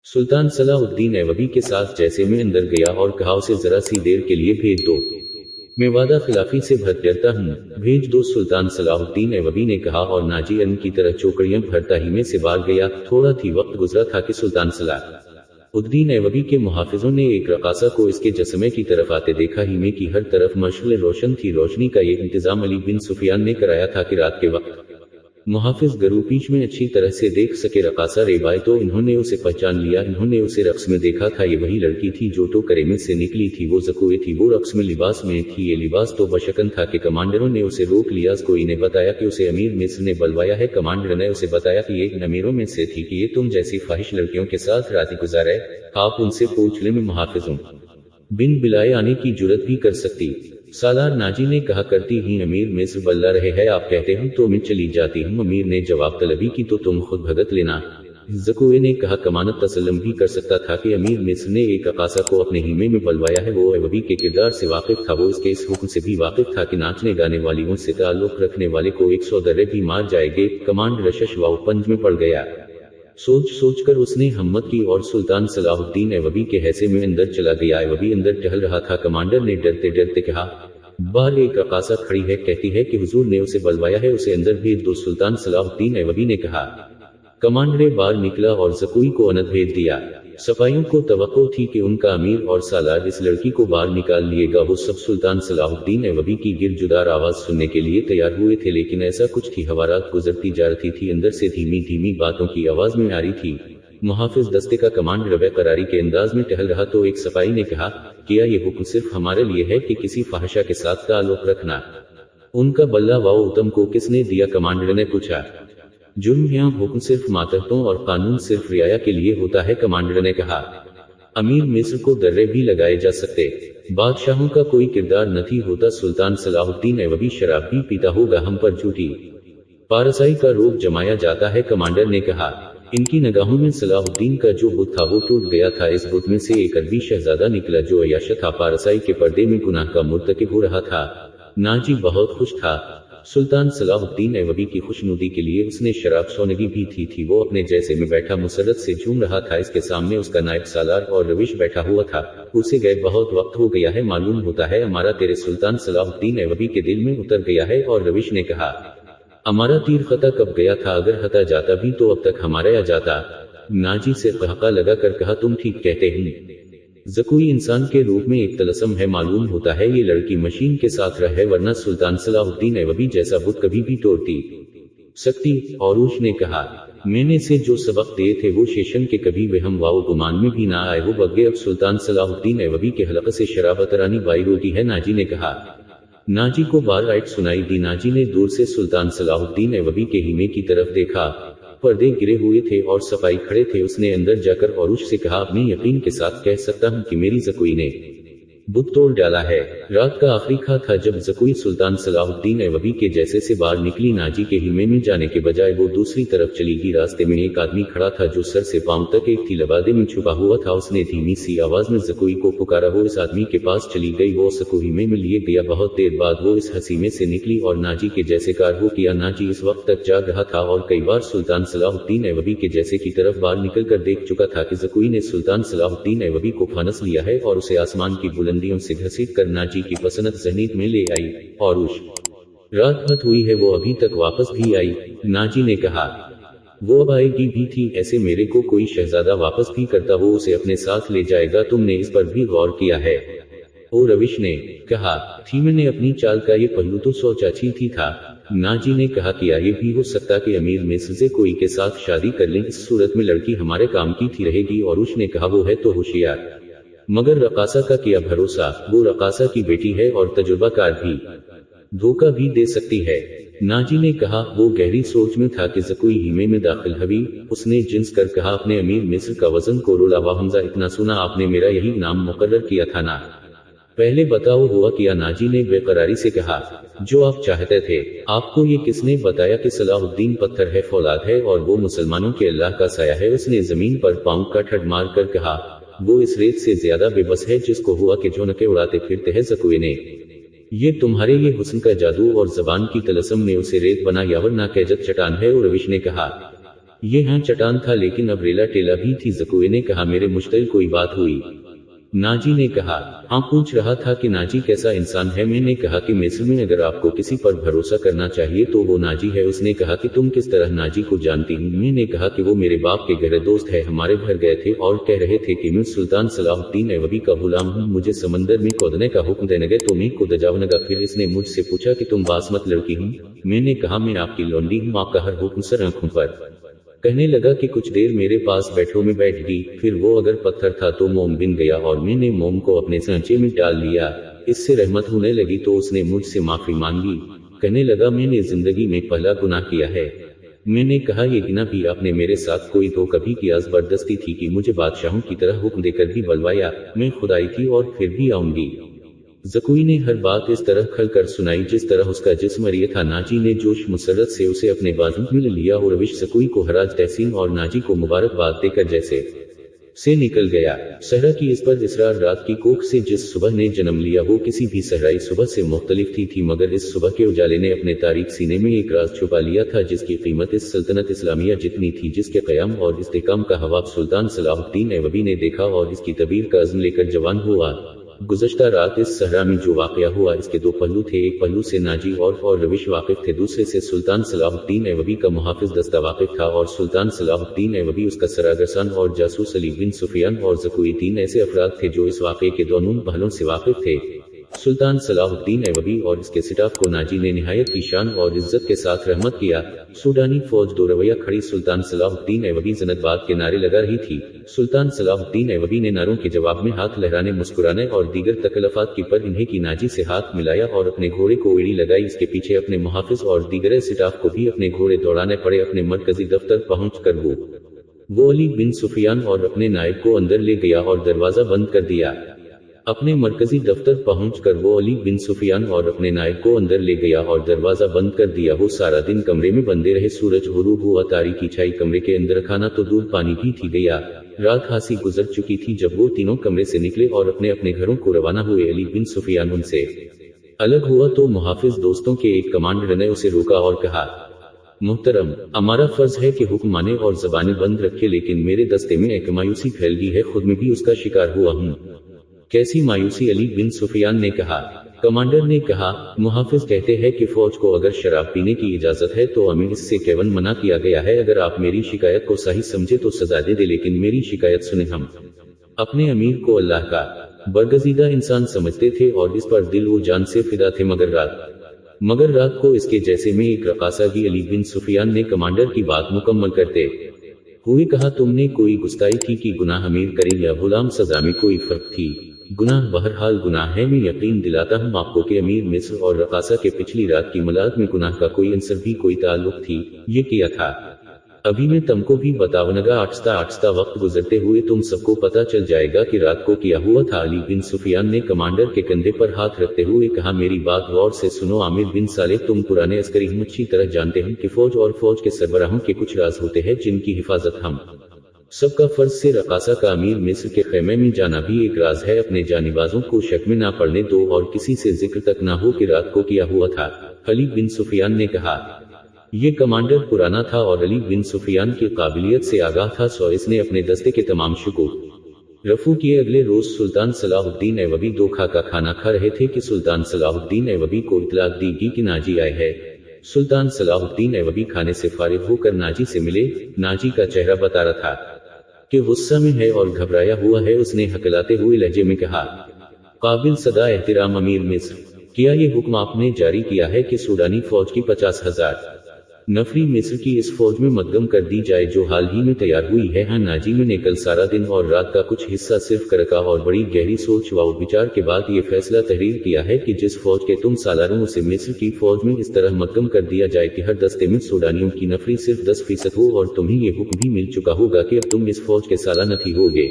सुल्तान सलाहुद्दीन ऐवबी के साथ जैसे में अंदर गया और कहा उसे जरा सी देर के लिए भेज दो, मैं वादा खिलाफी से भटकता हूँ, भेज दो। सुल्तान सलाहुद्दीन ऐवबी ने कहा और नाजी अन्न की तरह चौकड़ियां भरता ही में से बाहर गया। थोड़ा ही वक्त गुजरा था कि सुल्तान सलाहुद्दीन ऐवबी के मुहाफिजों ने एक रकासा को इसके जस्मे की तरफ आते देखा ही में की हर तरफ मशअले रोशन थी। रोशनी का ये इंतजाम अली बिन सुफियान ने कराया था कि रात के वक्त मुहाफिज गरूपीच में अच्छी तरह से देख सके रकासा रेबाई, तो इन्होंने उसे पहचान लिया। इन्होंने उसे रक्स में देखा था, ये वही लड़की थी जो टोकरे में से निकली थी। वो ज़कुए थी, वो रक्स में लिबास में थी। ये लिबास तो बशकन था कि कमांडरों ने उसे रोक लिया। कोई ने बताया कि उसे अमीर मिस्र ने बलवाया है। कमांडर ने उसे बताया कि ये इन अमीरों में से थी कि ये तुम जैसी ख्वाहिश लड़कियों के साथ रात गुजारे। आप उनसे पूछ ले, मैं मुहाफिजों बिन बिलाए आने की जुर्रत भी कर सकती। सालार नाजी ने कहा, करती ही अमीर मिस्र बल्ला रहे हैं, आप कहते हैं तो मैं चली जाती हूँ। अमीर ने जवाब तलबी की, तो तुम खुद भगत लेना। ज़कुए ने कहा, कमानत तसल्लम भी कर सकता था कि अमीर मिस्र ने एक अकासा को अपने हिमे में बलवाया है। वो ऐवबी के किरदार से वाकिफ था, वो इसके इस हुक्म से भी वाकिफ था कि नाचने गाने वालियों से ताल्लुक रखने वाले को 100 दर्रे भी मार जाएंगे। कमांड रशश वाव पंज में पड़ गया। सोच सोच कर उसने हिम्मत की और सुल्तान सलाहुद्दीन ऐवबी के हैसे में अंदर चला गया। ऐवबी अंदर टहल रहा था। कमांडर ने डरते डरते कहा, बाहर एक रकासा खड़ी है, कहती है कि हुजूर ने उसे बलवाया है, उसे अंदर भेज दो। सुल्तान सलाहुद्दीन ऐवबी ने कहा। कमांडर बाहर निकला और ज़कुई को अनद भेज दिया। सफाइयों को तवक्को थी कि उनका अमीर और सालार इस लड़की को बाहर निकाल लिएगा। वो सब सुल्तान सलाहुद्दीन ऐवबी की गिरजुदार आवाज सुनने के लिए तैयार हुए थे, लेकिन ऐसा कुछ थी, हवा रात गुजरती जा रही थी, अंदर से धीमी धीमी बातों की आवाज में आ रही थी। मुहाफिज दस्ते का कमांडर बेकरारी के अंदाज में टहल रहा, तो एक सफाई ने कहा, किया ये हुक्म सिर्फ हमारे लिए है कि किसी फाहिशा के साथ ताल्लुक रखना? उनका बल्ला वाओ उतम को किसने दिया? कमांडर ने पूछा। जुर्म या हुक्म सिर्फ मातहतों और कानून सिर्फ रियाया के लिए होता है, कमांडर ने कहा। अमीर मिस्र को दर्रे भी लगाए जा सकते, बादशाहों का कोई किरदार नहीं होता। सुल्तान सलाहुद्दीन ऐवबी शराब भी पीता होगा, हम पर झूठी पारसाई का रोग जमाया जाता है, कमांडर ने कहा। इनकी निगाहों में सलाहुद्दीन का जो बुत था वो टूट गया था। इस बुत में से एक अरबी शहजादा निकला जो अय्याश था, पारसाई के पर्दे में गुनाह का मुर्तकिब हो रहा था। नाजी बहुत खुश था। सुल्तान सलाहुद्दीन ऐवबी की खुशनुदी के लिए उसने शराब सोनगी भी थी। वो अपने जैसे में बैठा मुसरत से झूम रहा था। इसके सामने उसका नायब सालार और रविश बैठा हुआ था। उसे गए बहुत वक्त हो गया है, मालूम होता है हमारा तेरे सुल्तान सलाहुद्दीन ऐवबी के दिल में उतर गया है। और रविश ने कहा, हमारा तीर खता कब गया था? अगर हता जाता भी तो अब तक हमारा आ जाता। नाजी से कहका लगा कर कहा, तुम ठीक कहते हैं। ज़कुई इंसान के रूप में एक तलस्सम है, मालूम होता है ये लड़की मशीन के साथ रहे, वरना सुल्तान सलाहुद्दीन ऐवबी जैसा बुत कभी भी तोड़ती सकती। औरूश ने कहा, मैंने से जो सबक दिए थे वो शेषन के कभी वहम वाओ गुमान में भी ना आए, वो बग्गे अब सुल्तान सलाहुद्दीन ऐवबी के हलक़ से शराब तरानी बाई रोटी है। नाजी ने कहा। नाजी को बार आयत सुनाई दी। नाजी ने दूर से सुल्तान सलाहुद्दीन ऐवबी के हिमे की तरफ देखा। पर्दे गिरे हुए थे और सफाई खड़े थे। उसने अंदर जाकर औरूश से कहा, अपने यकीन के साथ कह सकता हूँ कि मेरी ज़कुई ने बुत तोड़ डाला है। रात का आखिरी खा था जब ज़कुई सुल्तान सलाहुद्दीन ऐवबी के जैसे से बाहर निकली। नाजी के हिमे में जाने के बजाय वो दूसरी तरफ चली गई। रास्ते में एक आदमी खड़ा था जो सर से पांव तक एक थी लबादे में छुपा हुआ था। उसने धीमी सी आवाज में ज़कुई को पुकारा। वो इस आदमी के पास चली गई। वो उसको हिमे में लिए गया। बहुत देर बाद वो इस हसीमे से निकली और नाजी के जैसे कारवो किया। नाजी इस वक्त तक जाग रहा था और कई बार सुल्तान सलाहुद्दीन ऐवबी के जैसे की तरफ बाहर निकल कर देख चुका था कि ज़कुई ने सुल्तान सलाहुद्दीन ऐवबी को फानस लिया है और उसे आसमान की बुलंदियों से घसीट कर नाजी की पसंद ज़हनीत में ले आई। औरूश, रात भर हुई है, वो अभी तक वापस भी आई? नाजी ने कहा, वो अब आएगी भी थी। ऐसे मेरे को कोई शहजादा वापस भी करता वो उसे अपने साथ ले जाएगा। तुमने इस पर भी गौर किया है? ओ रविश ने कहा, थी मैंने अपनी चाल का ये पहलू तो सोचा थी था। नाजी ने कहा, क्या ये भी हो सकता कि अमीर मिस्र से कोई के साथ शादी कर लें? इस सूरत में लड़की हमारे काम की थी रहेगी। औरूश ने कहा, वो है तो होशियार, मगर रकासा का क्या भरोसा? वो रकासा की बेटी है और तजुर्बाकार भी, धोखा भी दे सकती है। नाजी ने कहा। वो गहरी सोच में था कि ज़कुई हिमे में दाखिल हुई। उसने जिन्स कर कहा, अपने अमीर मिस्र का वजन कोरोला व हमजा इतना सुना, आपने मेरा यही नाम मुकर्रर किया था ना? पहले बताओ हुआ क्या? नाजी ने बेकरारी से कहा, जो आप चाहते थे। आपको ये किसने बताया कि सलाहुद्दीन पत्थर है, फौलाद है और वो मुसलमानों के अल्लाह का साया है? उसने जमीन पर पांव का ठड मार कर कहा, वो इस रेत से ज्यादा बेबस है जिसको हुआ के झोंके उड़ाते फिरते हैं। ज़कुई ने, ये तुम्हारे ये हुस्न का जादू और जबान की तलस्सम ने उसे रेत बना, या वरना कैजत चट्टान है। और रविश ने कहा, ये हाँ चट्टान था, लेकिन अब रेला टेला भी थी। ज़कुए ने कहा, मेरे मुश्तिल कोई बात हुई? नाजी ने कहा, हाँ पूछ रहा था कि नाजी कैसा इंसान है। मैंने कहा कि मिस्र में अगर आपको किसी पर भरोसा करना चाहिए तो वो नाजी है। उसने कहा कि तुम किस तरह नाजी को जानती हो? मैंने कहा कि वो मेरे बाप के गहरे दोस्त है, हमारे घर गए थे और कह रहे थे कि मैं सुल्तान सलाहुद्दीन ऐवबी का गुलाम हूँ, मुझे समंदर में कूदने का हुक्म देने गए तो मैं कूद जाऊंगा। फिर इसने मुझसे पूछा कि तुम बासमत लड़की हूँ? मैंने कहा मैं आपकी लौंडी हूँ, आपका हर हुक्म सर आंखों पर। कहने लगा कि कुछ देर मेरे पास बैठो। मैं बैठ गई। फिर वो अगर पत्थर था तो मोम बन गया और मैंने मोम को अपने सांचे में डाल लिया। इससे रहमत होने लगी तो उसने मुझसे माफी मांगी। कहने लगा, मैंने जिंदगी में पहला गुनाह किया है। मैंने कहा, ये गिना भी आपने मेरे साथ कोई तो कभी किया? जबरदस्ती थी कि मुझे बादशाहों की तरह हुक्म देकर भी बलवाया। मैं खुदाई थी और फिर भी आऊंगी। ज़कुई ने हर बात इस तरह खल कर सुनाई जिस तरह उसका जिस्म अरिय था। नाजी ने जोश मुसरत से उसे अपने बाजू में लिया और रविश ज़कुई को हराज तहसीन और नाजी को मुबारकबाद देकर जैसे से निकल गया। सहरा की इस पर इसरार रात की कोख से जिस सुबह ने जन्म लिया वो किसी भी सहराई सुबह से मुख्तलिफ थी, मगर इस सुबह के उजाले ने अपने तारीख सीने में एक राज छुपा लिया था जिसकी कीमत इस सल्तनत इस्लामिया जितनी थी, जिसके क़याम और इस्तेकाम का हवाब सुल्तान सलाहुद्दीन ऐवबी ने देखा और इसकी तबीर का अज़्म लेकर जवान हुआ। गुज़श्ता रात इस सहरा में जो वाक़या हुआ इसके दो पहलू थे। एक पहलू से नाजी और रविश वाकिफ थे, दूसरे से सुल्तान सलाहुद्दीन ऐवबी का मुहाफिज दस्ता वाकिफ था। और सुल्तान सलाहुद्दीन ऐवबी उसका सरागरसान और जासूस अली बिन सुफियान और ज़कुई तीन ऐसे अफराद थे जो इस वाक़े के दोनों पहलुओं से वाकिफ थे। सुल्तान सलाहुद्दीन ऐवबी और इसके स्टाफ को नाजी ने निहायत की शान और इज्जत के साथ रहमत किया। सूडानी फौज दो रवैया खड़ी सुल्तान सलाहुद्दीन ऐवबी ज़नतबाद के नारे लगा रही थी। सुल्तान सलाहुद्दीन ऐवबी ने नारों के जवाब में हाथ लहराने, मुस्कुराने और दीगर तकल्लुफ़ात की पर इन्हें की नाजी से हाथ मिलाया और अपने घोड़े को एड़ी लगाई। इसके पीछे अपने मुहाफिज और दीगर स्टाफ को भी अपने घोड़े दौड़ाने पड़े। अपने मरकजी दफ्तर पहुँच कर वो अली बिन सुफियान और अपने नायब को अंदर ले गया और दरवाजा बंद कर दिया। अपने मरकजी दफ्तर पहुंचकर वो अली बिन सुफियान और अपने नायब को अंदर ले गया और दरवाजा बंद कर दिया। वो सारा दिन कमरे में बंदे रहे। सूरज गुरूब हुआ, तारीकी छाई कमरे के अंदर। खाना तो दूर, पानी भी थी गया। रात खासी गुजर चुकी थी जब वो तीनों कमरे से निकले और अपने अपने घरों को रवाना हुए। अली बिन सुफियान उनसे अलग हुआ तो मुहाफिज दोस्तों के एक कमांडर ने उसे रोका और कहा, मोहतरम, हमारा फर्ज है कि हुक्म माने और जबानें बंद रखे, लेकिन मेरे दस्ते में एक मायूसी फैल गई है, खुद में भी उसका शिकार हुआ हूँ। कैसी मायूसी? अली बिन सुफियान ने कहा। कमांडर ने कहा, मुहाफिज कहते हैं कि फौज को अगर शराब पीने की इजाजत है तो हमें इससे केवल मना किया गया है। अगर आप मेरी शिकायत को सही समझे तो सजा दे, लेकिन मेरी शिकायत सुने। हम अपने अमीर को अल्लाह का बरगजीदा इंसान समझते थे और इस पर दिल व जान से फिदा थे, मगर रात को इसके जैसे में एक रकासा भी। अली बिन सुफियान ने कमांडर की बात मुकम्मल करते हुए कहा, तुमने कोई गुस्ताई की कि गुनाह अमीर करे या गुलाम, सजा में कोई फर्क थी? गुनाह बहरहाल गुनाह है। मैं यकीन दिलाता हूँ आपको कि अमीर मिस्र और रकासा के पिछली रात की मुलाकात में गुनाह का कोई अंसर भी कोई ताल्लुक थी। ये किया था अभी मैं तुमको भी बतावनगा। आहिस्ता आहिस्ता वक्त गुजरते हुए तुम सबको पता चल जाएगा कि रात को किया हुआ था। अली बिन सुफियान ने कमांडर के कंधे पर हाथ रखते हुए कहा, मेरी बात गौर से सुनो आमिर बिन सालेह, तुम पुराने अस्करी हम अच्छी तरह जानते हैं कि फौज और फौज के सरबराहों के कुछ राज होते हैं जिनकी हिफाजत हम सबका फर्ज से रकासा का अमीर मिस्र के खेमे में जाना भी एक राज है। अपने जानिबाजों को शक में ना पड़ने दो और किसी से जिक्र तक ना हो कि रात को किया हुआ था। अली बिन सुफियान ने कहा। ये कमांडर पुराना था और अली बिन सुफियान की काबिलियत से आगाह था, सो इसने अपने दस्ते के तमाम शुकूर रफू किए। अगले रोज सुल्तान सलाहुद्दीन ऐवबी दो का खाना खा रहे थे कि सुल्तान सलाहुद्दीन ऐवबी को इतलाक दी गई कि नाजी आए है। सुल्तान सलाहुद्दीन ऐवबी खाने से फारिग होकर नाजी से मिले। नाजी का चेहरा बता रहा था कि गुस्सा में है और घबराया हुआ है। उसने हकलाते हुए लहजे में कहा, काबिल सदा एहतराम अमीर मिस्र, क्या ये हुक्म आपने जारी किया है कि सूडानी फौज की 50,000 नफरी मिस्र की इस फौज में मदगम कर दी जाए जो हाल ही में तैयार हुई है? हाँ, नाजी ने कल सारा दिन और रात का कुछ हिस्सा सिर्फ करका और बड़ी गहरी सोच व विचार के बाद ये फैसला तहरीर किया है कि जिस फौज के तुम सालारों उसे मिस्र की फौज में इस तरह मदगम कर दिया जाए कि हर दस्ते में सूडानियों की नफरी सिर्फ 10% हो। और तुम्हें ये हुक्म भी मिल चुका होगा कि अब तुम इस फौज के सालाना थी होगे।